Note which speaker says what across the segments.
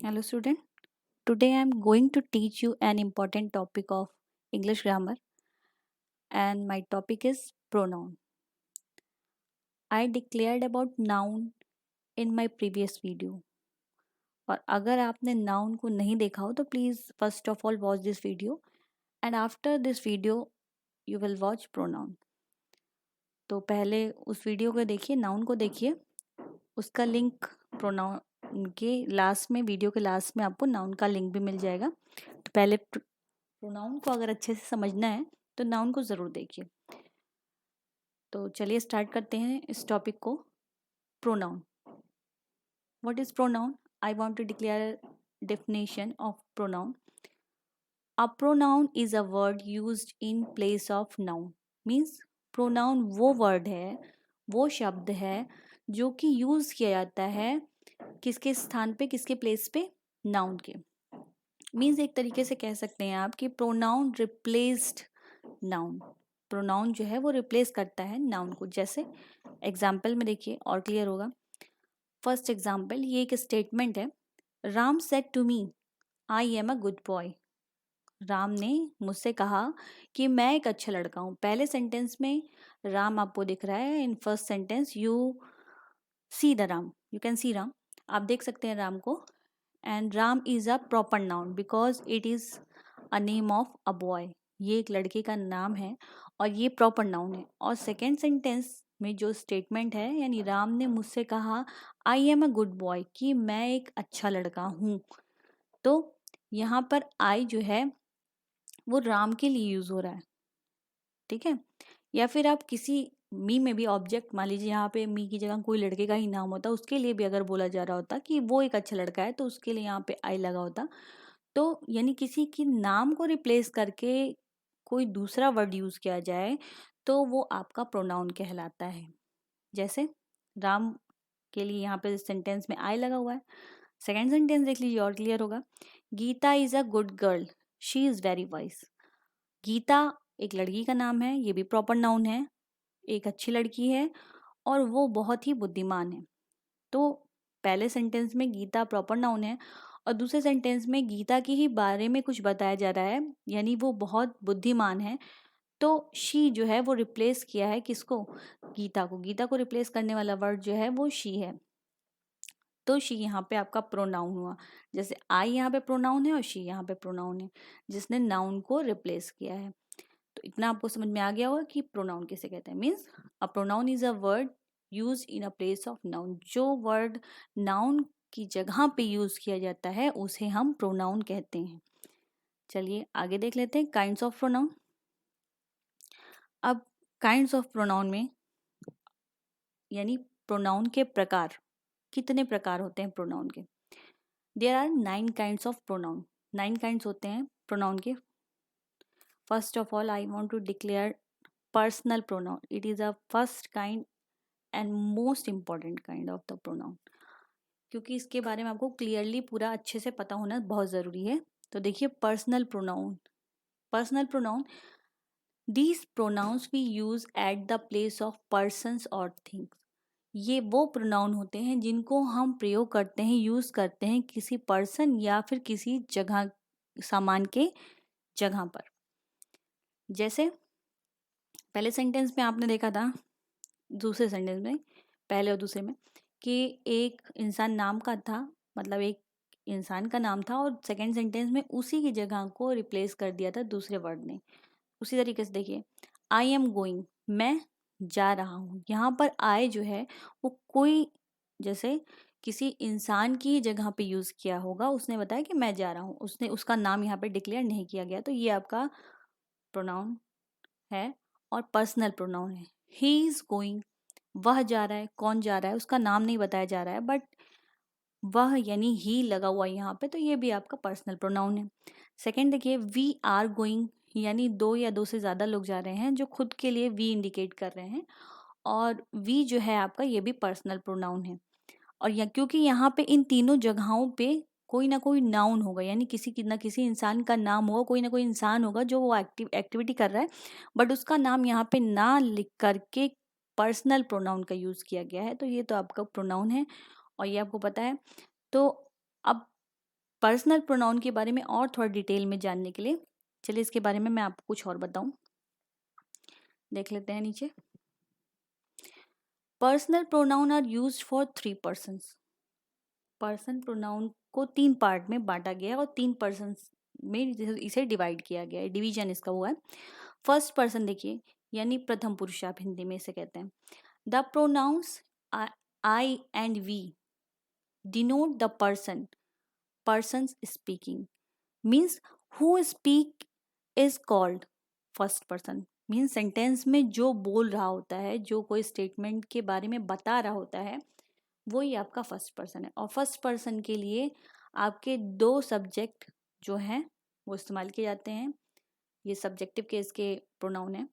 Speaker 1: Hello student. Today I am going to teach you an important topic of English grammar and my topic is pronoun. I declared about noun in my previous video. और अगर आपने noun को नहीं देखा हो तो please first of all watch this video and after this video you will watch pronoun. तो पहले उस वीडियो को देखिए, नाउन को देखिए, उसका लिंक प्रोनाउन के लास्ट में, वीडियो के लास्ट में आपको नाउन का लिंक भी मिल जाएगा। तो पहले प्रोनाउन को अगर अच्छे से समझना है तो नाउन को ज़रूर देखिए। तो चलिए स्टार्ट करते हैं इस टॉपिक को। Pronoun, what is pronoun? I want to declare definition of pronoun. A pronoun is a word used in place of noun. Means pronoun वो वर्ड है, वो शब्द है जो कि यूज़ किया जाता है किसके स्थान पे, किसके प्लेस पे? नाउन के। मीन्स एक तरीके से कह सकते हैं आप कि प्रोनाउन रिप्लेस्ड नाउन। प्रोनाउन जो है वो रिप्लेस करता है नाउन को। जैसे एग्जाम्पल में देखिए और क्लियर होगा। फर्स्ट एग्जाम्पल, ये एक स्टेटमेंट है। Ram said to me I am a good boy. Ram ने मुझसे कहा कि मैं एक अच्छा लड़का हूँ। पहले सेंटेंस में राम आपको दिख रहा है। In first sentence you see the Ram, you can see Ram, आप देख सकते हैं राम को। And Ram is a proper noun because it is a name of a boy. ये एक लड़के का नाम है और ये प्रॉपर नाउन है। और सेकेंड सेंटेंस में जो स्टेटमेंट है, यानी राम ने मुझसे कहा आई एम अ गुड बॉय, कि मैं एक अच्छा लड़का हूँ। तो यहाँ पर आई जो है वो राम के लिए यूज़ हो रहा है, ठीक है। या फिर आप किसी मी में भी ऑब्जेक्ट, मान लीजिए यहाँ पे मी की जगह कोई लड़के का ही नाम होता, उसके लिए भी अगर बोला जा रहा होता कि वो एक अच्छा लड़का है, तो उसके लिए यहाँ पे आई लगा होता। तो यानी किसी के नाम को रिप्लेस करके कोई दूसरा वर्ड यूज़ किया जाए तो वो आपका प्रोनाउन कहलाता है। जैसे राम के लिए यहाँ पे सेंटेंस में आई लगा हुआ है। सेकेंड सेंटेंस देख लीजिए और क्लियर होगा। Geeta is a good girl, she is very wise. Geeta एक लड़की का नाम है, ये भी प्रॉपर नाउन है, एक अच्छी लड़की है और वो बहुत ही बुद्धिमान है। तो पहले सेंटेंस में गीता प्रॉपर नाउन है और दूसरे सेंटेंस में गीता की ही बारे में कुछ बताया जा रहा है, यानी वो बहुत बुद्धिमान है। तो शी जो है वो रिप्लेस किया है किसको? गीता को। गीता को रिप्लेस करने वाला वर्ड जो है वो शी है। तो शी यहाँ पे आपका प्रोनाउन हुआ। जैसे आई यहाँ पे प्रोनाउन है और शी यहाँ पे प्रोनाउन है, जिसने नाउन को रिप्लेस किया है। तो इतना आपको समझ में आ गया होगा कि प्रोनाउन किसे कहते हैं। Means a pronoun is a word use in a place of noun. जो वर्ड नाउन की जगह पे यूज किया जाता है उसे हम प्रोनाउन कहते हैं। चलिए आगे देख लेते हैं काइंड्स ऑफ प्रोनाउन। अब काइंड्स ऑफ प्रोनाउन में, यानी प्रोनाउन के प्रकार, कितने प्रकार होते हैं प्रोनाउन के? There are 9 kinds of pronoun. 9 kinds होते हैं प्रोनाउन के। First of all I want to declare personal pronoun. It is a first kind and most important kind of the pronoun, क्योंकि इसके बारे में आपको क्लियरली पूरा अच्छे से पता होना बहुत ज़रूरी है। तो देखिए personal pronoun. Personal pronoun, these pronouns we use at the place of persons और थिंग्स। ये वो प्रोनाउन होते हैं जिनको हम प्रयोग करते हैं, यूज़ करते हैं किसी पर्सन या फिर किसी जगह, सामान के जगह पर। जैसे पहले सेंटेंस में आपने देखा था, दूसरे सेंटेंस में, पहले और दूसरे में, कि एक इंसान नाम का था, मतलब एक इंसान का नाम था और सेकंड सेंटेंस में उसी की जगह को रिप्लेस कर दिया था दूसरे वर्ड ने। उसी तरीके से देखिए आई एम गोइंग, मैं जा रहा हूँ। यहाँ पर आई जो है वो कोई, जैसे किसी इंसान की जगह पे यूज़ किया होगा, उसने बताया कि मैं जा रहा हूँ, उसने उसका नाम यहाँ पे डिक्लेयर नहीं किया गया, तो ये आपका प्रोनाउन है और पर्सनल प्रोनाउन है। ही इज़ गोइंग, वह जा रहा है, कौन जा रहा है उसका नाम नहीं बताया जा रहा है, बट वह यानी ही लगा हुआ है यहाँ पे, तो ये भी आपका पर्सनल प्रोनाउन है। सेकंड देखिए वी आर गोइंग, यानी दो या दो से ज़्यादा लोग जा रहे हैं जो खुद के लिए वी इंडिकेट कर रहे हैं, और वी जो है आपका ये भी पर्सनल प्रोनाउन है। और क्योंकि यहाँ पे इन तीनों जगहों पे कोई ना कोई नाउन होगा, यानी किसी की ना किसी इंसान का नाम होगा, कोई ना कोई इंसान होगा जो वो एक्टिविटी कर रहा है, बट उसका नाम यहाँ पे ना लिख करके पर्सनल प्रोनाउन का यूज़ किया गया है, तो ये तो आपका प्रोनाउन है और ये आपको पता है। तो अब पर्सनल प्रोनाउन के बारे में और थोड़ा डिटेल में जानने के लिए चलिए इसके बारे में मैं आपको कुछ और बताऊं। देख लेते हैं नीचे। Personal pronoun are used for 3 persons. Person pronoun को 3 पार्ट में बांटा गया है और 3 पर्सन्स में इसे डिवाइड किया गया है, डिवीजन इसका हुआ है। फर्स्ट पर्सन देखिए, यानी प्रथम पुरुष आप हिंदी में इसे कहते हैं। The pronouns I and we denote the person speaking, means who speak is called first person. Means sentence में जो बोल रहा होता है, जो कोई स्टेटमेंट के बारे में बता रहा होता है, वही आपका फर्स्ट पर्सन है। और फर्स्ट पर्सन के लिए आपके 2 सब्जेक्ट जो हैं वो इस्तेमाल किए जाते हैं। ये सब्जेक्टिव केस के प्रोनाउन है।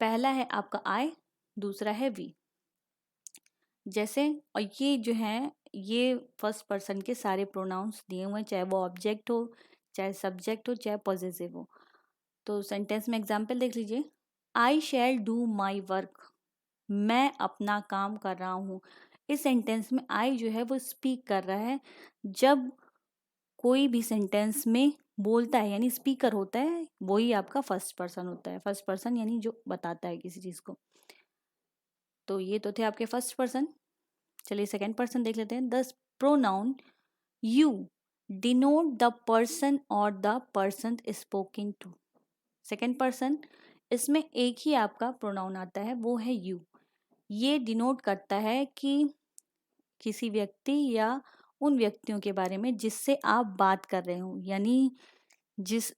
Speaker 1: पहला है आपका आई, दूसरा है वी। जैसे, और ये जो है ये फर्स्ट पर्सन के सारे प्रोनाउंस दिए हुए हैं, चाहे वो ऑब्जेक्ट हो, चाहे सब्जेक्ट हो, चाहे पॉजेसिव हो। तो सेंटेंस में एग्जाम्पल देख लीजिए। आई शैल डू माई वर्क, मैं अपना काम कर रहा हूँ। इस सेंटेंस में आई जो है वो स्पीक कर रहा है। जब कोई भी सेंटेंस में बोलता है यानी स्पीकर होता है, वही आपका फर्स्ट पर्सन होता है। फर्स्ट पर्सन यानी जो बताता है किसी चीज़ को। तो ये तो थे आपके फर्स्ट पर्सन। चलिए सेकंड पर्सन देख लेते हैं। The pronoun you denote the person और the person spoken to. Second person, इसमें एक ही आपका प्रोनाउन आता है, वो है यू। ये डिनोट करता है कि किसी व्यक्ति या उन व्यक्तियों के बारे में जिससे आप बात कर रहे हो, यानी जिस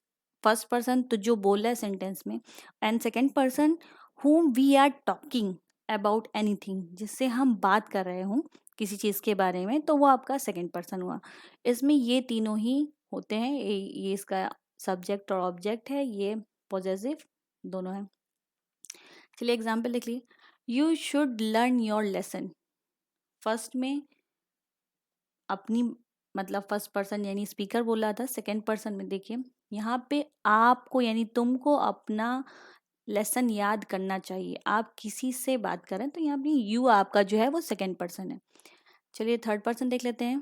Speaker 1: फर्स्ट पर्सन तो जो बोल रहा है सेंटेंस में, and second person whom we are talking about anything, जिससे हम बात कर रहे हों किसी चीज़ के बारे में, तो वो आपका सेकंड पर्सन हुआ। इसमें ये तीनों ही होते हैं। ये इसका सब्जेक्ट और ऑब्जेक्ट है, ये पॉजेसिव दोनों है। चलिए एग्जाम्पल देख लीजिए। You should learn your lesson. First में अपनी मतलब फर्स्ट पर्सन यानी स्पीकर बोला था। सेकंड पर्सन में देखिए यहाँ पे आपको यानी तुमको अपना लेसन याद करना चाहिए। आप किसी से बात करें तो यहाँ पे यू आपका जो है वो सेकंड पर्सन है। चलिए थर्ड पर्सन देख लेते हैं।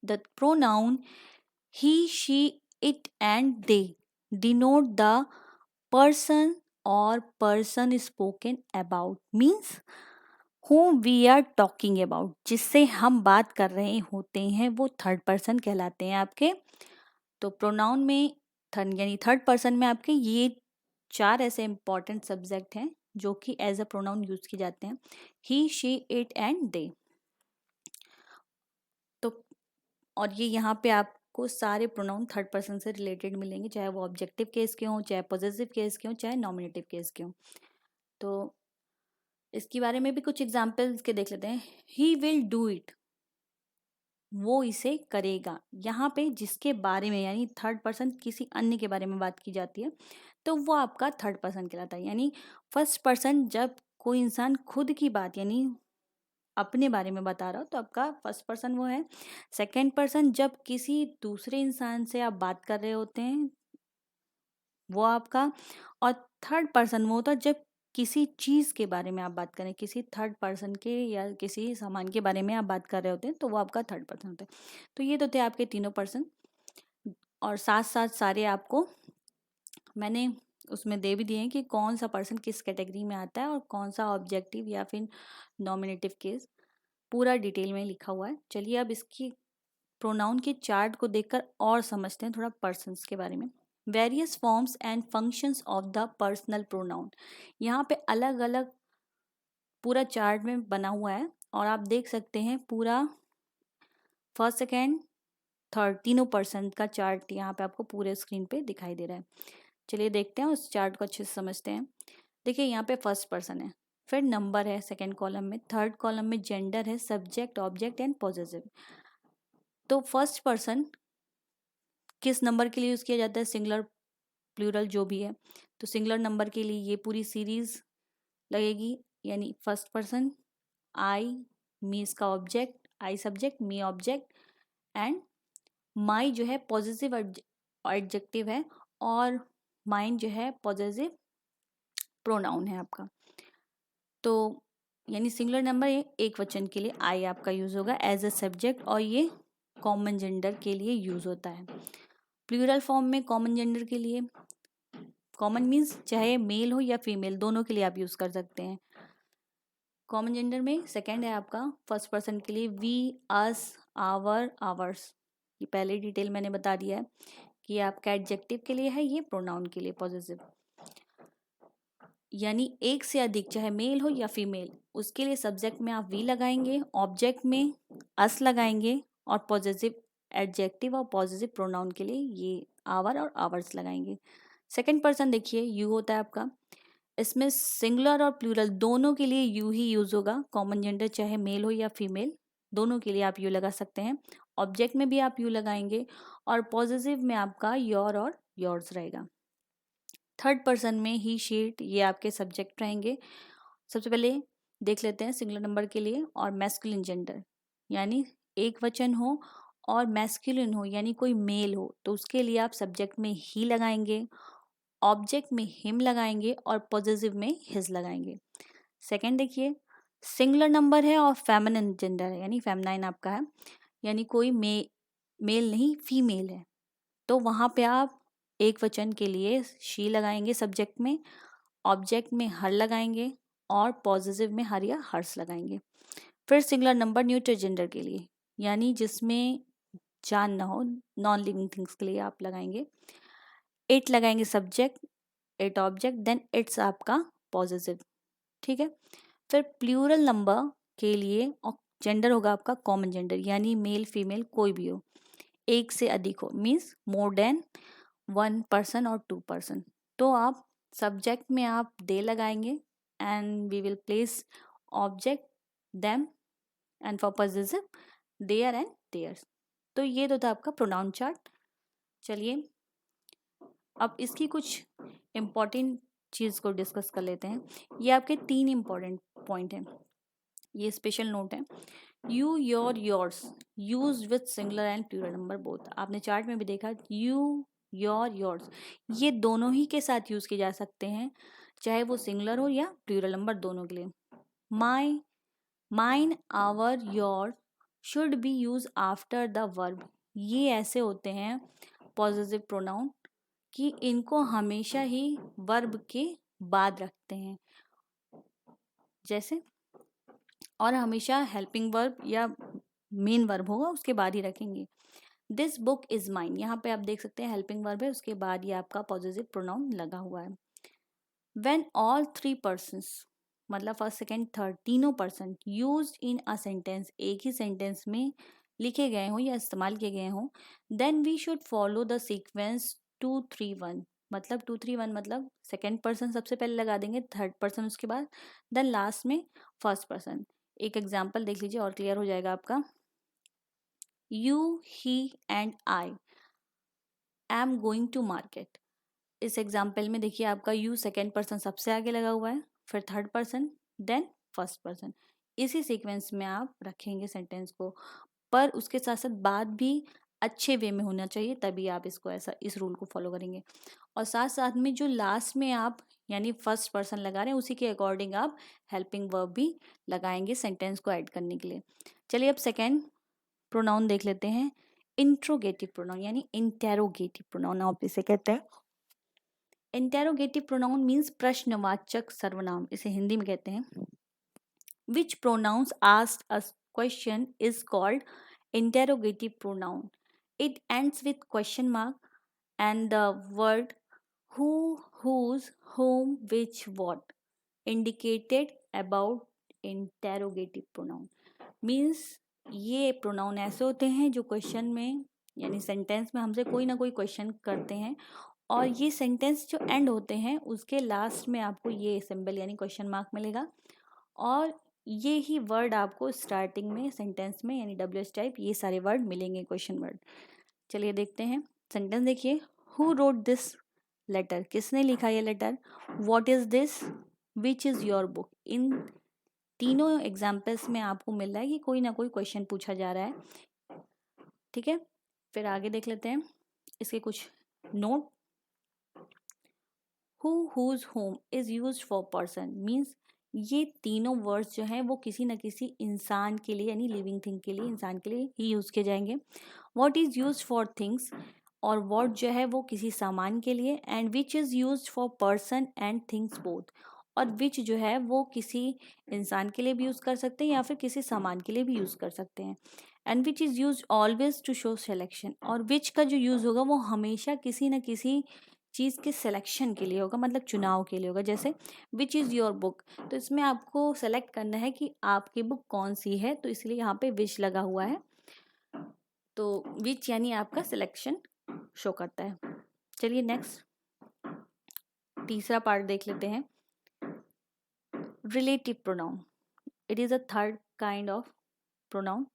Speaker 1: The pronoun he she it and they denote the person और person spoken about, means whom we are talking about, जिससे हम बात कर रहे होते हैं, वो थर्ड पर्सन कहलाते हैं आपके। तो प्रोनाउन में थर्ड यानी थर्ड पर्सन में आपके ये 4 ऐसे इंपॉर्टेंट सब्जेक्ट हैं जो कि एज अ प्रोनाउन यूज किए जाते हैं। ही शी इट एंड दे। तो और ये यहाँ पे आपको सारे प्रोनाउन थर्ड पर्सन से रिलेटेड मिलेंगे, चाहे वो ऑब्जेक्टिव केस के हों, चाहे पॉजेसिव केस के हों, चाहे नॉमिनेटिव केस के हों। तो इसके बारे में भी कुछ एग्जाम्पल्स के देख लेते हैं। ही विल डू इट, वो इसे करेगा। यहाँ पे जिसके बारे में यानी थर्ड पर्सन किसी अन्य के बारे में बात की जाती है, तो वो आपका थर्ड पर्सन कहलाता है। यानी फर्स्ट पर्सन जब कोई इंसान खुद की बात यानी अपने बारे में बता रहा हो तो आपका फर्स्ट पर्सन वो है। सेकंड पर्सन जब किसी दूसरे इंसान से आप बात कर रहे होते हैं, वो आपका। और थर्ड पर्सन वो होता है जब किसी चीज़ के बारे में आप बात करें, किसी थर्ड पर्सन के या किसी सामान के बारे में आप बात कर रहे होते हैं, तो वो आपका थर्ड पर्सन होता है। तो ये तो थे आपके तीनों पर्सन। और साथ साथ सारे आपको मैंने उसमें दे भी दिए हैं कि कौन सा पर्सन किस कैटेगरी में आता है और कौन सा ऑब्जेक्टिव या फिर नॉमिनेटिव केस, पूरा डिटेल में लिखा हुआ है। चलिए अब इसकी प्रोनाउन के चार्ट को देखकर और समझते हैं थोड़ा पर्सन्स के बारे में। Various forms and functions of the personal pronoun, यहाँ पे अलग अलग पूरा चार्ट में बना हुआ है और आप देख सकते हैं पूरा फर्स्ट सेकेंड थर्ड तीनों पर्सन का चार्ट यहाँ पे आपको पूरे स्क्रीन पे दिखाई दे रहा है। चलिए देखते हैं उस चार्ट को अच्छे से समझते हैं। देखिए यहाँ पे फर्स्ट पर्सन है, फिर नंबर है सेकेंड कॉलम में, थर्ड कॉलम में जेंडर है, सब्जेक्ट ऑब्जेक्ट एंड पॉजेसिव। तो फर्स्ट पर्सन किस नंबर के लिए यूज़ किया जाता है, सिंगुलर प्लूरल जो भी है, तो सिंगुलर नंबर के लिए ये पूरी सीरीज लगेगी। यानी फर्स्ट पर्सन आई, मी इसका object, I subject, me object, and my जो है पॉजिटिव एडजेक्टिव है और माइन जो है पॉजिटिव प्रोनाउन है आपका। तो यानी सिंगुलर नंबर एक वचन के लिए आई आपका यूज़ होगा एज अ सब्जेक्ट, और ये कॉमन जेंडर के लिए यूज़ होता है। प्लूरल फॉर्म में कॉमन जेंडर के लिए, कॉमन मीन्स चाहे मेल हो या फीमेल, दोनों के लिए आप यूज़ कर सकते हैं। कॉमन जेंडर में सेकंड है आपका फर्स्ट पर्सन के लिए वी, अस, आवर, आवर्स। ये पहले डिटेल मैंने बता दिया है कि ये आपका एडजेक्टिव के लिए है, ये प्रोनाउन के लिए पॉजेसिव। यानी एक से अधिक चाहे मेल हो या फीमेल, उसके लिए सब्जेक्ट में आप वी लगाएंगे, ऑब्जेक्ट में अस लगाएंगे और पॉजेसिव एडजेक्टिव और पॉजेसिव प्रोनाउन के लिए ये आवर और आवर्स लगाएंगे। सेकंड पर्सन देखिए यू होता है आपका, इसमें सिंगुलर और प्लूरल दोनों के लिए यू ही यूज होगा। कॉमन जेंडर चाहे मेल हो या फीमेल, दोनों के लिए आप यू लगा सकते हैं। ऑब्जेक्ट में भी आप यू लगाएंगे और पॉजिटिव में आपका योर और योर्स रहेगा। थर्ड पर्सन में ही, शीट, ये आपके सब्जेक्ट रहेंगे। सबसे पहले देख लेते हैं सिंगुलर नंबर के लिए और मैस्कुलिन जेंडर, यानी एक वचन हो और मैस्कुलिन हो यानी कोई मेल हो, तो उसके लिए आप सब्जेक्ट में ही लगाएंगे, ऑब्जेक्ट में हिम लगाएंगे और पॉजिटिव में हिज लगाएंगे। सेकंड देखिए सिंगुलर नंबर है और फेमिनिन जेंडर है, यानी फेमिनाइन आपका है, यानी कोई मेल नहीं फीमेल है, तो वहाँ पे आप एक वचन के लिए शी लगाएंगे सब्जेक्ट में, ऑब्जेक्ट में हर लगाएंगे और पॉजिटिव में हर या हर्स लगाएंगे। फिर सिंगुलर नंबर न्यूट्रल जेंडर के लिए, यानी जिसमें जान ना हो, नॉन लिविंग थिंग्स के लिए आप लगाएंगे, इट लगाएंगे subject, it object, then it's आपका पॉजिटिव। ठीक है। फिर प्लूरल नंबर के लिए जेंडर होगा आपका कॉमन जेंडर, यानी मेल फीमेल कोई भी हो, एक से अधिक हो, means more than one person और टू पर्सन, तो आप सब्जेक्ट में आप दे लगाएंगे and we will place object them and for positive their and theirs. तो ये तो था आपका प्रोनाउन चार्ट। चलिए अब इसकी कुछ इम्पॉर्टेंट चीज़ को डिस्कस कर लेते हैं। ये आपके 3 इम्पॉर्टेंट पॉइंट हैं, ये स्पेशल नोट है। You, your, yours use with singular and plural number both. आपने चार्ट में भी देखा यू, योर, योर्स ये दोनों ही के साथ यूज किए जा सकते हैं, चाहे वो सिंगुलर हो या प्लूरल नंबर, दोनों के लिए। My, mine, our, your should be use after the verb, ये ऐसे होते हैं पॉजिटिव प्रोनाउन कि इनको हमेशा ही वर्ब के बाद रखते हैं, जैसे, और हमेशा हेल्पिंग वर्ब या मेन वर्ब होगा उसके बाद ही रखेंगे। दिस बुक इज माइन, यहाँ पे आप देख सकते हैं हेल्पिंग वर्ब है, उसके बाद ये आपका पॉजिटिव प्रोनाउन लगा हुआ है। व्हेन ऑल थ्री पर्सन्स, मतलब फर्स्ट सेकेंड थर्ड तीनों person used in a sentence, एक ही सेंटेंस में लिखे गए हों या इस्तेमाल किए गए हों, then we should follow the sequence 2-3-1, मतलब 2-3-1 मतलब सेकेंड पर्सन सबसे पहले लगा देंगे, थर्ड पर्सन उसके बाद, देन लास्ट में फर्स्ट पर्सन। एक एग्जाम्पल देख लीजिए और क्लियर हो जाएगा आपका। You, he and I am going to market. इस एग्जाम्पल में देखिए आपका यू सेकेंड पर्सन सबसे आगे लगा हुआ है, फिर third person, then first person. इसी सीक्वेंस में आप रखेंगे सेंटेंस को, पर उसके साथ साथ बात भी अच्छे वे में होना चाहिए, तभी आप इसको ऐसा इस रूल को फॉलो करेंगे। और साथ साथ में जो लास्ट में आप यानी फर्स्ट पर्सन लगा रहे हैं उसी के अकॉर्डिंग आप हेल्पिंग वर्ब भी लगाएंगे सेंटेंस को ऐड करने के लिए। चलिए अब सेकेंड प्रोनाउन देख लेते हैं, इंट्रोगेटिव प्रोनाउन यानी इंटेरोगेटिव प्रोनाउन आप इसे कहते हैं। इंटेरोगेटिव प्रोनाउन मीन्स प्रश्नवाचक सर्वनाम, इसे हिंदी में कहते हैं। Which pronouns asked a question is called interrogative pronoun. It ends with question mark and the word who, whose, whom, which, what indicated about interrogative pronoun means ये प्रोनाउन ऐसे होते हैं जो क्वेश्चन में यानी सेंटेंस में हमसे कोई ना कोई क्वेश्चन करते हैं, और ये सेंटेंस जो एंड होते हैं उसके लास्ट में आपको ये सिंबल यानी क्वेश्चन मार्क मिलेगा, और ये ही वर्ड आपको स्टार्टिंग में सेंटेंस में यानी WH टाइप ये सारे वर्ड मिलेंगे क्वेश्चन वर्ड। चलिए देखते हैं सेंटेंस, देखिए हु रोट दिस लेटर, किसने लिखा ये letter, what is this, which is your book. इन तीनों एग्जाम्पल्स में आपको मिल रहा है कि कोई ना कोई क्वेश्चन पूछा जा रहा है। ठीक है, फिर आगे देख लेते हैं इसके कुछ note. Who, whose, whom is used for person means ये तीनों वर्ड्स जो हैं वो किसी न किसी इंसान के लिए यानी लिविंग थिंग के लिए, इंसान के लिए ही यूज़ किए जाएंगे। What is use for things, और वॉट जो है वो किसी सामान के लिए, and which is use for person and things both, और विच जो है वो किसी इंसान के लिए भी यूज़ कर सकते हैं या फिर किसी सामान के लिए भी यूज़ कर सकते हैं। And which is use always to show selection, और विच का जो यूज़ होगा वो हमेशा किसी न किसी चीज़ के सिलेक्शन के लिए होगा, मतलब चुनाव के लिए होगा। जैसे विच इज़ योर बुक, तो इसमें आपको सेलेक्ट करना है कि आपकी बुक कौन सी है, तो इसलिए यहाँ पे विच लगा हुआ है। तो विच यानी आपका सिलेक्शन शो करता है। चलिए नेक्स्ट तीसरा पार्ट देख लेते हैं, relative pronoun. It is a third kind of pronoun.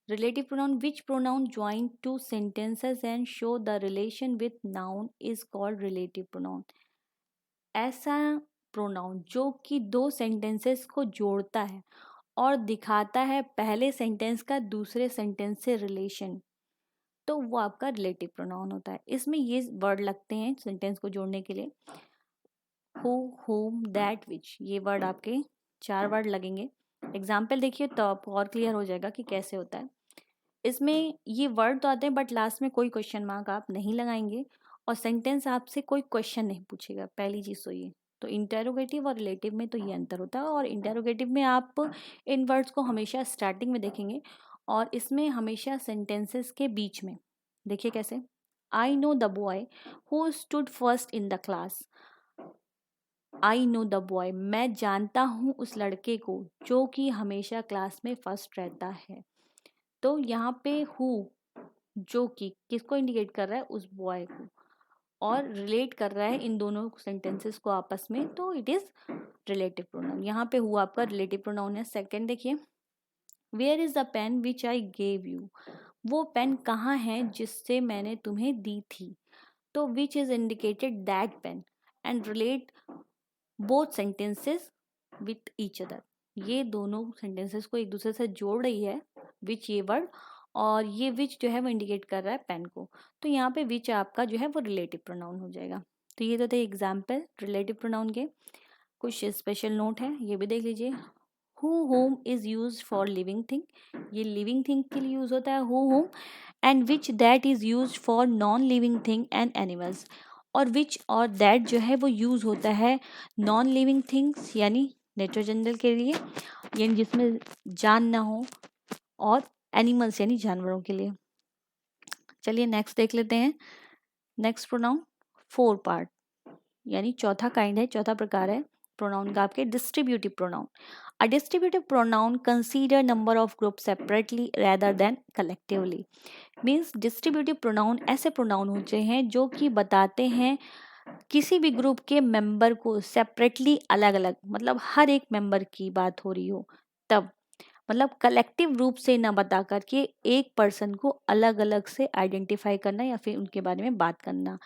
Speaker 1: Relative pronoun, which pronoun join two sentences and show the relation with noun is called relative pronoun. ऐसा प्रोनाउन जो कि दो सेंटेंसेस को जोड़ता है और दिखाता है पहले सेंटेंस का दूसरे सेंटेंस से रिलेशन, तो वो आपका रिलेटिव प्रोनाउन होता है। इसमें ये वर्ड लगते हैं सेंटेंस को जोड़ने के लिए, हु, whom, दैट, विच, ये वर्ड आपके 4 वर्ड लगेंगे। एग्जाम्पल देखिए तो आपको और क्लियर हो जाएगा कि कैसे होता है। इसमें ये वर्ड तो आते हैं बट लास्ट में कोई क्वेश्चन मार्क आप नहीं लगाएंगे और सेंटेंस आपसे कोई क्वेश्चन नहीं पूछेगा, पहली चीज़ तो ये। तो इंटेरोगेटिव और रिलेटिव में तो ये अंतर होता है, और इंटेरोगेटिव में आप इन वर्ड्स को हमेशा स्टार्टिंग में देखेंगे और इसमें हमेशा सेंटेंसेस के बीच में। देखिए कैसे, I know the boy who stood first in the class. I know the boy, मैं जानता हूँ उस लड़के को जो कि हमेशा क्लास में फर्स्ट रहता है। तो यहाँ पे हु जो कि किसको इंडिकेट कर रहा है, उस बॉय को, और रिलेट कर रहा है इन दोनों सेंटेंसेस को आपस में, तो इट इज रिलेटिव प्रोनाउन। यहाँ पे हु आपका रिलेटिव प्रोनाउन है। सेकंड देखिए, where is the pen which I gave you, वो पेन कहाँ है जिससे मैंने तुम्हें दी थी। तो which is indicated that pen and relate both sentences with each other. ये दोनों सेंटेंसेस को एक दूसरे से जोड़ रही है विच ये वर्ड, और ये विच जो है वो इंडिकेट कर रहा है पेन को। तो यहाँ पे विच आपका जो है वो रिलेटिव प्रोनाउन हो जाएगा। तो ये तो थे एग्जाम्पल रिलेटिव प्रोनाउन के। कुछ स्पेशल नोट है ये भी देख लीजिए। Who home is use for living thing, ये लिविंग थिंग के लिए यूज होता है who home. And which that is use for non living thing and animals, और विच और दैट जो है वो यूज होता है नॉन लिविंग थिंग्स यानी नेचर जनरल के लिए, यानी जिसमें जान ना हो, और एनिमल्स यानी जानवरों के लिए। चलिए नेक्स्ट देख लेते हैं। नेक्स्ट प्रोनाउन 4 पार्ट, यानी चौथा काइंड है, चौथा प्रकार है प्रोनाउन का आपके distributive pronoun. A distributive pronoun consider number of group separately rather than collectively. Means distributive pronoun ऐसे प्रोनाउन होते हैं जो कि बताते हैं किसी भी ग्रुप के मेंबर को सेपरेटली, अलग अलग, मतलब हर एक मेंबर की बात हो रही हो तब, मतलब कलेक्टिव रूप से ना बता करके एक पर्सन को अलग अलग से आइडेंटिफाई करना या फिर उनके बारे में बात करना।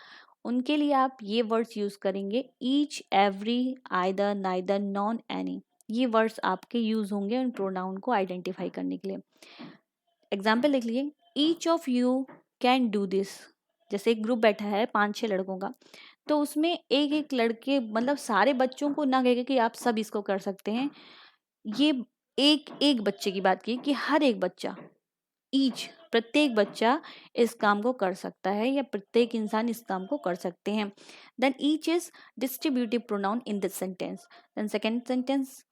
Speaker 1: उनके लिए आप ये वर्ड्स यूज करेंगे, each, every, either, neither, non, any. ये वर्ड्स आपके यूज होंगे उन प्रोनाउन को आइडेंटिफाई करने के लिए। एग्जाम्पल देख लीजिए, each of you can do this. जैसे एक ग्रुप बैठा है 5-6 लड़कों का, तो उसमें एक एक लड़के, मतलब सारे बच्चों को ना कहेगा कि आप सब इसको कर सकते हैं। ये एक एक बच्चे की बात की कि हर एक बच्चा, ईच, प्रत्येक बच्चा इस काम को कर सकता है या प्रत्येक इंसान इस काम को कर सकते हैं। Then each is distributive pronoun in this sentence. Then second sentence,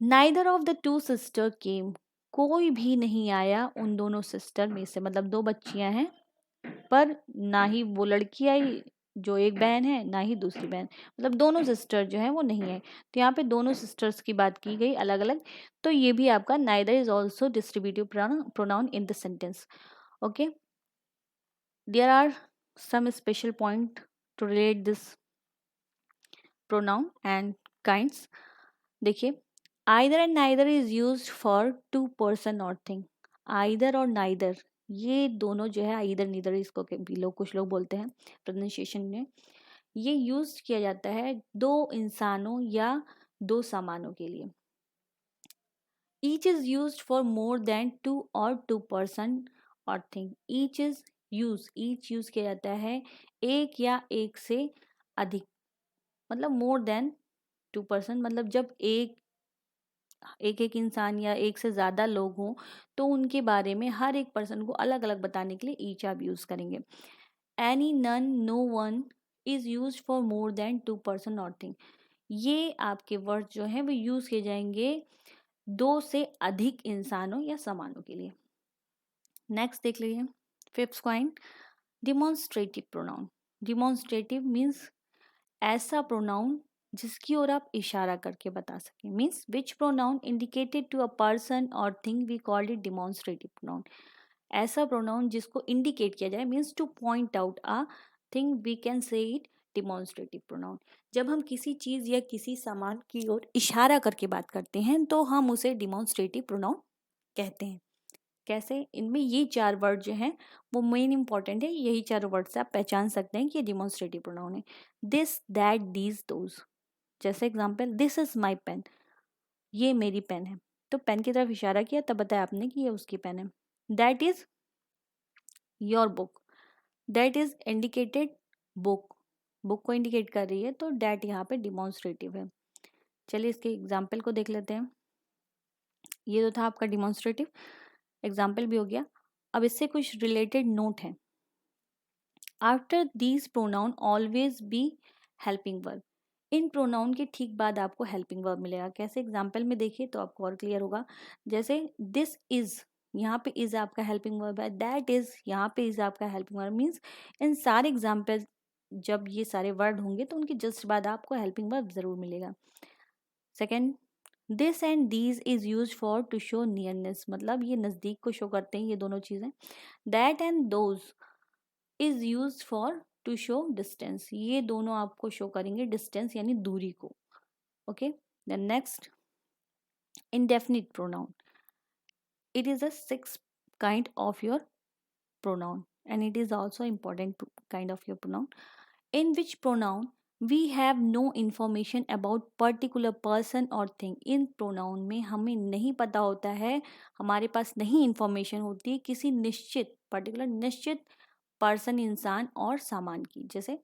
Speaker 1: neither of the two sister came, कोई भी नहीं आया उन दोनों सिस्टर में से, मतलब 2 बच्चियां हैं पर ना ही वो लड़की आई जो एक बहन है, ना ही दूसरी बहन, मतलब दोनों सिस्टर जो है वो नहीं है। तो यहाँ पे दोनों सिस्टर्स की बात की गई अलग अलग, तो ये भी आपका neither is also distributive pronoun in the sentence. Okay, there are some special point to relate this pronoun and kinds. देखिए, either and neither is used for two person और थिंग। आइदर और नाइदर, ये दोनों जो है, either neither इसको भी लोग, कुछ लोग बोलते हैं प्रोनाउंसिएशन में, ये यूज किया जाता है दो इंसानों या दो सामानों के लिए। Each is used for more than two और टू पर्सन और थिंग। ईच यूज किया जाता है एक या एक से अधिक, मतलब मोर देन टू पर्सन मतलब जब एक एक इंसान या एक से ज़्यादा लोग हों तो उनके बारे में हर एक पर्सन को अलग अलग बताने के लिए ईच आप यूज़ करेंगे। Any, none, no one is use for more than two person और थिंग। ये आपके वर्ड जो हैं वो यूज़ किए जाएंगे दो से अधिक इंसानों या सामानों के लिए। नेक्स्ट देख लीजिए, fifth point, demonstrative pronoun. Demonstrative means ऐसा प्रोनाउन जिसकी ओर आप इशारा करके बता सकें, means which pronoun indicated to a person और thing we called it demonstrative pronoun. ऐसा प्रोनाउन जिसको इंडिकेट किया जाए, means to point out a thing, we can say it demonstrative pronoun. जब हम किसी चीज़ या किसी सामान की ओर इशारा करके बात करते हैं तो हम उसे डिमॉन्स्ट्रेटिव प्रोनाउन कहते हैं। कैसे? इनमें ये चार वर्ड जो हैं वो मेन इंपॉर्टेंट है, यही चार वर्ड से आप पहचान सकते हैं कि ये डिमॉन्स्ट्रेटिव प्रोनाउन है। This, that, these, those. जैसे example, this is my pen, ये मेरी पेन है, तो पेन की तरफ इशारा किया तब बताया आपने कि ये उसकी पेन है। That is your book, that is indicated book, book को इंडिकेट कर रही है तो दैट यहाँ पे डिमॉन्स्ट्रेटिव है। चलिए इसके एग्जाम्पल को देख लेते हैं। ये तो था आपका डिमॉन्स्ट्रेटिव, एग्जाम्पल भी हो गया। अब इससे कुछ रिलेटेड नोट है। After these pronoun always be helping verb. In pronoun के ठीक बाद आपको हेल्पिंग वर्ब मिलेगा। कैसे? एग्जाम्पल में देखिए तो आपको और क्लियर होगा। जैसे दिस इज, यहाँ पे इज आपका हेल्पिंग वर्ब है। दैट इज, यहाँ पे इज आपका हेल्पिंग वर्ब। मीन्स इन सारे एग्जाम्पल जब ये सारे वर्ड होंगे तो उनके जस्ट बाद आपको हेल्पिंग वर्ब जरूर मिलेगा। Second, this and these is use for to show nearness, मतलब ये नज़दीक को शो करते हैं ये दोनों चीज़ें। That and those is use for to show distance, ये दोनों आपको शो करेंगे डिस्टेंस यानी दूरी को। Okay, then next, indefinite pronoun. It is a sixth kind of your pronoun and it is also important kind of your pronoun, in which pronoun we have no information about particular person or thing. In pronoun में हमें नहीं पता होता है, हमारे पास नहीं information होती किसी निश्चित particular निश्चित पर्सन, इंसान और सामान की। जैसे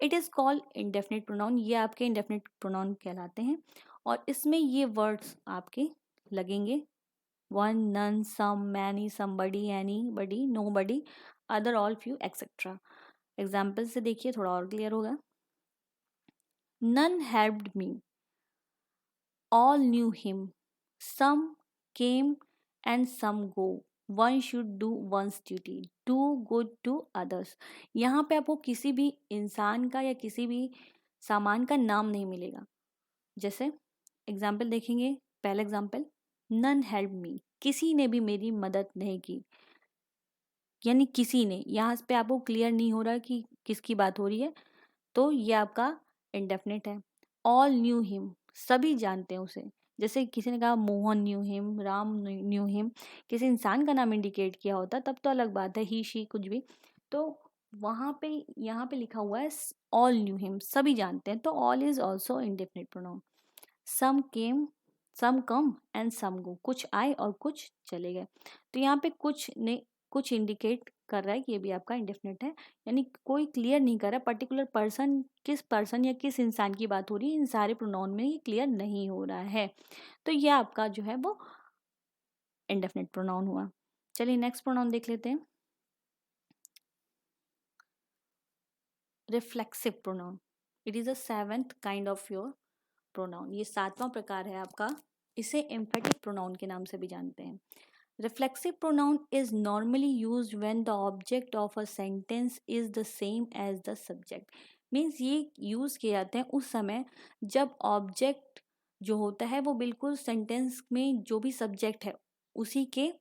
Speaker 1: it is called indefinite pronoun, ये आपके इंडेफिनिट प्रोनाउन कहलाते हैं और इसमें ये वर्ड्स आपके लगेंगे one, none, some, many, somebody, anybody, nobody, other, all, few, etcetera. Example से देखिए थोड़ा और क्लियर होगा। None helped me, all knew him, some came and some go, one should do one's duty, do good to others. यहाँ पे आपको किसी भी इंसान का या किसी भी सामान का नाम नहीं मिलेगा। जैसे एग्जाम्पल देखेंगे, पहला एग्जाम्पल, नन हेल्प मी, किसी ने भी मेरी मदद नहीं की, यानी किसी ने, यहाँ पे आपको क्लियर नहीं हो रहा कि किसकी बात हो रही है तो ये आपका इंडेफिनिट है। ऑल न्यू हिम, सभी जानते हैं उसे। जैसे किसी ने कहा Mohan knew him, Ram knew him, किसी इंसान का नाम इंडिकेट किया होता तब तो अलग बात है, ही शी कुछ भी। तो वहाँ पे यहाँ पे लिखा हुआ है ऑल न्यू हिम, सभी जानते हैं, तो all is also indefinite pronoun. Some came, some come and some go, कुछ आए और कुछ चले गए। तो यहाँ पे कुछ ने कुछ इंडिकेट कर रहा है कि ये भी आपका इंडेफिनिट है, यानी कोई क्लियर नहीं कर रहा पर्टिकुलर पर्सन, किस पर्सन या किस इंसान की बात हो रही है, इन सारे प्रोनाउन में ये क्लियर नहीं हो रहा है। तो ये आपका जो है वो इंडेफिनिट प्रोनाउन हुआ। चलिए नेक्स्ट प्रोनाउन देख लेते हैं, reflexive pronoun. It is a seventh kind of your pronoun, ये सातवां प्रकार है आपका, इसे एम्फेटिक प्रोनाउन के नाम से भी जानते हैं। Reflexive pronoun is normally used when the object of a sentence is the same as the subject. Means ये यूज़ किए जाते हैं उस समय जब ऑब्जेक्ट जो होता है वो बिल्कुल सेंटेंस में जो भी सब्जेक्ट है उसी के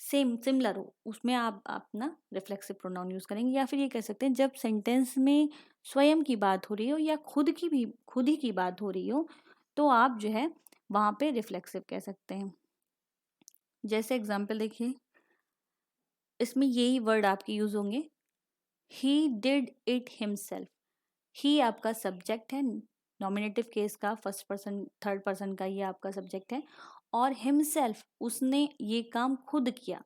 Speaker 1: सेम सिमिलर हो, उसमें आप अपना रिफ्लेक्सिव प्रोनाउन यूज़ करेंगे। या फिर ये कह सकते हैं जब सेंटेंस में स्वयं की बात हो रही हो या खुद ही की बात हो रही हो तो आप जो है वहाँ पे रिफ्लेक्सिव कह सकते हैं। जैसे एग्जाम्पल देखिए, इसमें यही वर्ड आपके यूज़ होंगे, ही डिड इट हिमसेल्फ। ही आपका सब्जेक्ट है, नॉमिनेटिव केस का फर्स्ट पर्सन थर्ड पर्सन का ये आपका सब्जेक्ट है, और हिमसेल्फ उसने ये काम खुद किया।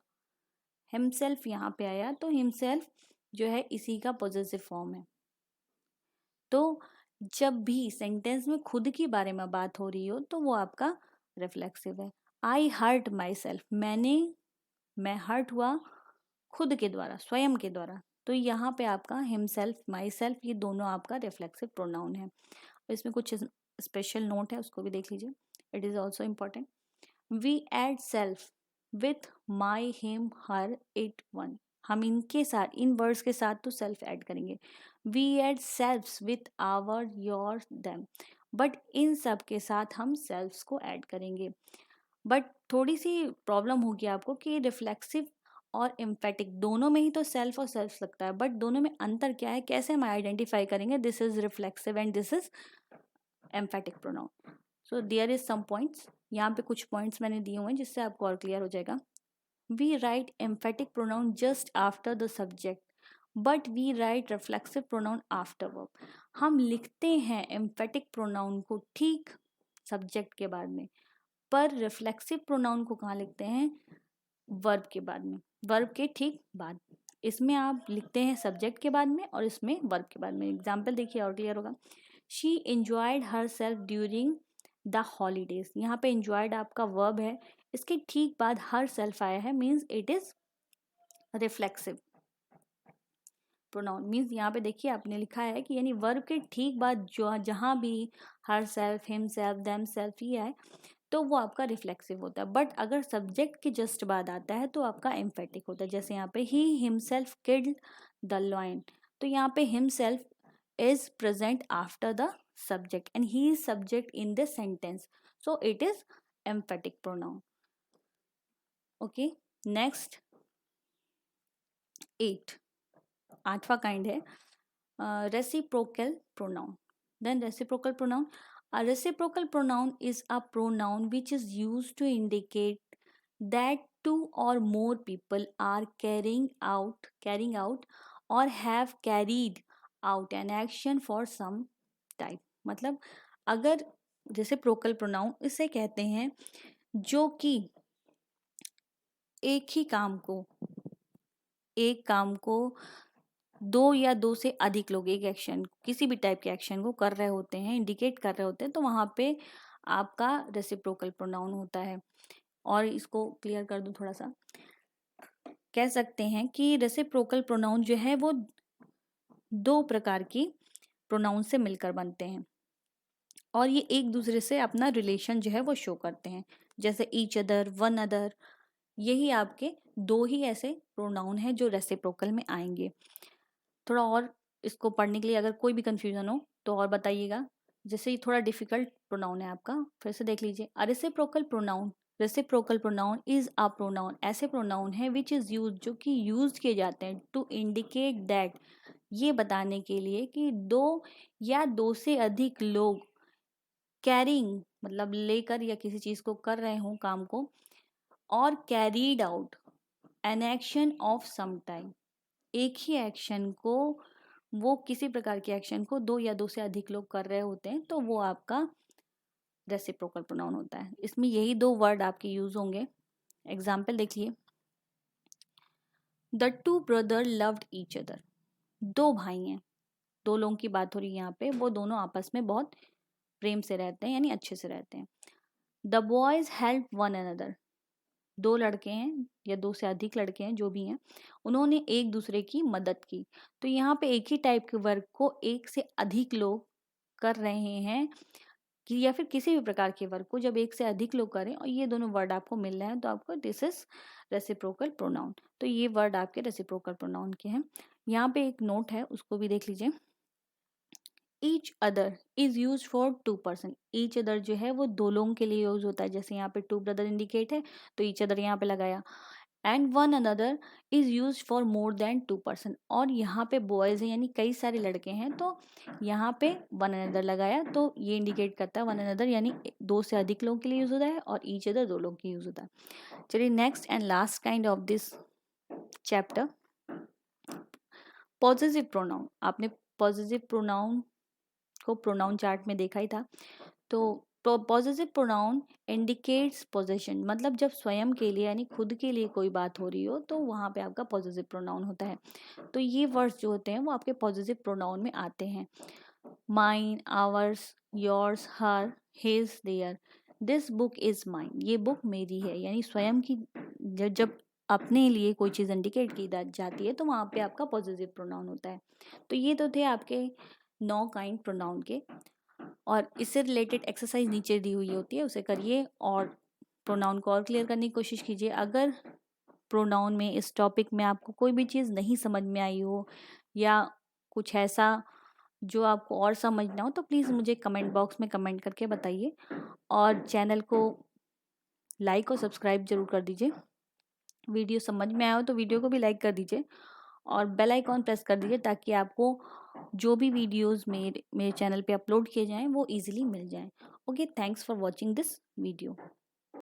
Speaker 1: हिमसेल्फ यहाँ पे आया तो हिमसेल्फ जो है इसी का पॉजेसिव फॉर्म है। तो जब भी सेंटेंस में खुद की बारे में बात हो रही हो तो वो आपका रिफ्लेक्सिव है। आई हर्ट माई सेल्फ, मैं हर्ट हुआ खुद के द्वारा, स्वयं के द्वारा। तो यहाँ पे आपका हिमसेल्फ, माई सेल्फ, ये दोनों आपका रिफ्लेक्सिव प्रोनाउन है। इसमें कुछ स्पेशल नोट है, उसको भी देख लीजिए, it is also important. We add self with my him her it one, हम इनके साथ, इन वर्ड्स के साथ तो सेल्फ ऐड करेंगे। We add selfs with our your them, but इन सब के साथ हम सेल्फ्स को ऐड करेंगे। बट थोड़ी सी प्रॉब्लम होगी आपको कि रिफ्लेक्सिव और एम्फेटिक दोनों में ही तो सेल्फ और सेल्फ लगता है, बट दोनों में अंतर क्या है, कैसे हम आइडेंटिफाई करेंगे this is reflexive and this is emphatic pronoun. So there is some points, यहाँ पे कुछ पॉइंट्स मैंने दिए हुए हैं जिससे आपको और क्लियर हो जाएगा। We write emphatic pronoun just after the subject, but we write reflexive pronoun after verb. हम लिखते हैं एम्फेटिक प्रोनाउन को ठीक सब्जेक्ट के बाद में, पर रिफ्लेक्सिव प्रोनाउन को कहाँ लिखते हैं, वर्ब के बाद में, वर्ब के ठीक बाद। इसमें आप लिखते हैं सब्जेक्ट के बाद में और इसमें वर्ब के बाद में। एग्जाम्पल देखिए और क्लियर होगा। She enjoyed her self during the holidays, यहाँ पे एंजॉयड आपका वर्ब है, इसके ठीक बाद हर सेल्फ आया है, means it is reflexive pronoun. Means यहाँ पे देखिए आपने लिखा है कि यानी वर्ब के ठीक बाद जो जहाँ भी her self, him self, them self ये आए तो वो आपका रिफ्लेक्सिव होता है। बट अगर सब्जेक्ट के जस्ट बाद आता है तो आपका एम्फेटिक होता है। जैसे यहाँ पे he himself killed the lion, तो यहाँ पे himself is present after the subject and he is subject in the sentence, so it is emphatic pronoun. Okay, next 8, आठवां काइंड है reciprocal pronoun. Then reciprocal pronoun, a reciprocal pronoun is a pronoun which is used to indicate that two or more people are carrying out or have carried out an action for some type. मतलब अगर reciprocal pronoun इसे कहते हैं जो कि एक काम को दो या दो से अधिक लोग एक एक्शन, किसी भी टाइप के एक्शन को कर रहे होते हैं, इंडिकेट कर रहे होते हैं, तो वहाँ पे आपका रेसिप्रोकल प्रोनाउन होता है। और इसको क्लियर कर दूं थोड़ा सा, कह सकते हैं कि रेसिप्रोकल प्रोनाउन जो है वो दो प्रकार की प्रोनाउन से मिलकर बनते हैं और ये एक दूसरे से अपना रिलेशन जो है वो शो करते हैं। जैसे ईच अदर, वन अदर, यही आपके दो ही ऐसे प्रोनाउन हैं जो रेसिप्रोकल में आएंगे। थोड़ा और इसको पढ़ने के लिए अगर कोई भी कंफ्यूजन हो तो और बताइएगा। जैसे ये थोड़ा डिफिकल्ट प्रोनाउन है आपका, फिर से देख लीजिए। अ reciprocal pronoun, reciprocal pronoun is a pronoun, ऐसे प्रोनाउन है विच इज यूज, जो कि यूज किए जाते हैं टू इंडिकेट दैट, ये बताने के लिए कि दो या दो से अधिक लोग कैरिंग मतलब लेकर या किसी चीज को कर रहे हों काम को, और carried out an action of some time, एक ही एक्शन को, वो किसी प्रकार के एक्शन को दो या दो से अधिक लोग कर रहे होते हैं, तो वो आपका रेसिप्रोकल प्रोनाउन होता है। इसमें यही दो वर्ड आपके यूज होंगे। एग्जाम्पल देखिए, the two brother loved each other, दो भाई हैं, दो लोगों की बात हो रही है यहाँ पे, वो दोनों आपस में बहुत प्रेम से रहते हैं यानी अच्छे से रहते हैं। The boys help one another, दो लड़के हैं या दो से अधिक लड़के हैं जो भी हैं, उन्होंने एक दूसरे की मदद की। तो यहाँ पे एक ही टाइप के वर्क को एक से अधिक लोग कर रहे हैं कि या फिर किसी भी प्रकार के वर्क को जब एक से अधिक लोग करें और ये दोनों वर्ड आपको मिल रहे हैं तो आपको दिस इज रेसिप्रोकल प्रोनाउन। तो ये वर्ड आपके रेसिप्रोकल प्रोनाउन के हैं। यहाँ पे एक नोट है, उसको भी देख लीजिए। Each other is use for two person, each other जो है वो दो लोगों के लिए यूज होता है। जैसे यहाँ पे टू ब्रदर इंडिकेट है तो ईच अदर यहाँ पे लगाया। And one another is use for more than two person, और यहाँ पे बॉयज हैं यानी कई सारे लड़के हैं तो यहाँ पे वन अनदर लगाया, तो ये इंडिकेट करता है वन अनदर यानी दो से अधिक लोगों के लिए यूज होता है, और ईच अदर दो लोगों के यूज होता है। चलिए next and last kind of this chapter, positive pronoun. आपने पॉजिटिव प्रोनाउन को प्रोनाउन चार्ट में देखा ही था। तो पॉजिटिव प्रोनाउन इंडिकेट्स पोजेशन, मतलब जब स्वयं के लिए यानी खुद के लिए कोई बात हो रही हो तो वहाँ पे आपका पॉजिटिव प्रोनाउन होता है। तो ये वर्ड्स जो होते हैं वो आपके पॉजिटिव प्रोनाउन में आते हैं। Mine, ours, yours, her, his, their. This book is mine, ये बुक मेरी है। यानी स्वयं की जब अपने लिए कोई चीज़ इंडिकेट की जाती है तो वहाँ पे आपका पॉजिटिव प्रोनाउन होता है। तो ये तो थे आपके 9 काइंड प्रोनाउन के, और इससे रिलेटेड एक्सरसाइज नीचे दी हुई होती है, उसे करिए और प्रोनाउन को और क्लियर करने की कोशिश कीजिए। अगर प्रोनाउन में, इस टॉपिक में आपको कोई भी चीज़ नहीं समझ में आई हो, या कुछ ऐसा जो आपको और समझना हो, तो प्लीज़ मुझे कमेंट बॉक्स में कमेंट करके बताइए। और चैनल को लाइक और सब्सक्राइब जरूर कर दीजिए। वीडियो समझ में आया हो तो वीडियो को भी लाइक कर दीजिए और बेल आइकॉन प्रेस कर दीजिए, ताकि आपको जो भी वीडियोस मेरे चैनल पे अपलोड किए जाएं वो इजीली मिल जाएं। Okay, thanks for watching this video.